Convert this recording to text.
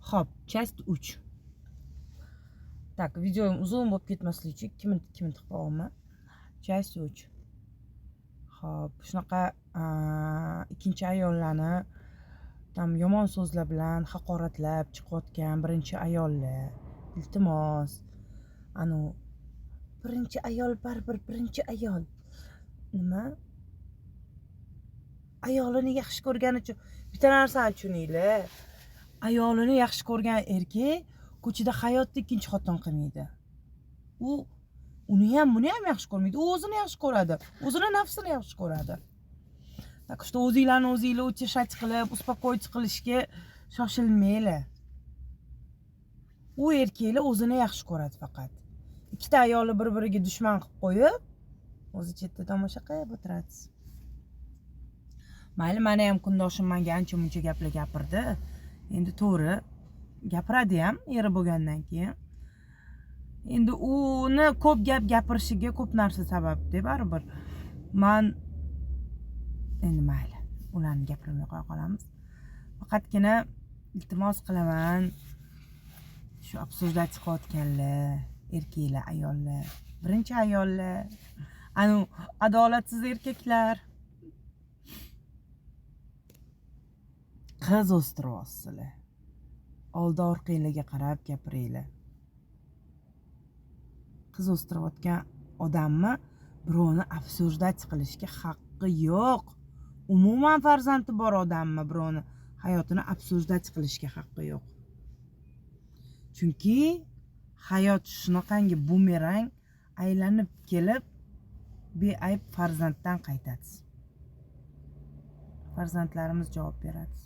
Xo'p, часть 3. Так, videom uzun bo'lib ketmasligi uchun 2 minut qilib qo'yaman. Часть 3. Xo'p, shunaqa ikkinchi ayollarni tam yomon so'zlar bilan haqoratlab chiqayotgan birinchi ayollar, iltimos, birinchi ayol baribir birinchi ayol. Nima? Ayolini yaxshi ko'rgani uchun bitta narsani tushuninglar. Ayolini yaxshi ko'rgan erkak ko'chada hayotda ikkinchi xotin qilmaydi. U uni ham, buni ham yaxshi ko'rmaydi. U o'zini yaxshi ko'radi. O'zini nafsini yaxshi ko'radi. Так что o'zinglarni o'zinglar утешать qilib, uspokоить qilishga shoshilmanglar. U erkaklar o'zini yaxshi ko'radi faqat. Ikkita ayolni bir-biriga dushman qilib qo'yib, o'zi chetda tomosha qilib o'tiradi. Mayli, meni ham kundoshim menga ancha-muncha gaplar gapirdi. Endi to'g'ri gapiradi ham eri bo'lgandan keyin. Endi uni ko'p gap gapirishiga ko'p narsa sababda baribir. Men endi mayli, ularni gapirmay qo'ya qolamiz. Faqatgina iltimos qilaman, shu обсуждать qilayotganlar, erkaklar, ayollar, birinchi ayollar, adolatsiz erkaklar, qiz o'stiryapsizlar. Oldi orqanglarga qarab gapiringlar. Qiz o'stirayotgan odamni birovni обсуждать qilishga haqqi yo'q. Umuman farzandi bor odamni birovni hayotini обсуждать qilishga haqqi yo'q. Chunki hayot shunaqangi bumerang aylanib kelib beayb farzanddan qaytadi. Farzandlarimiz javob beradi.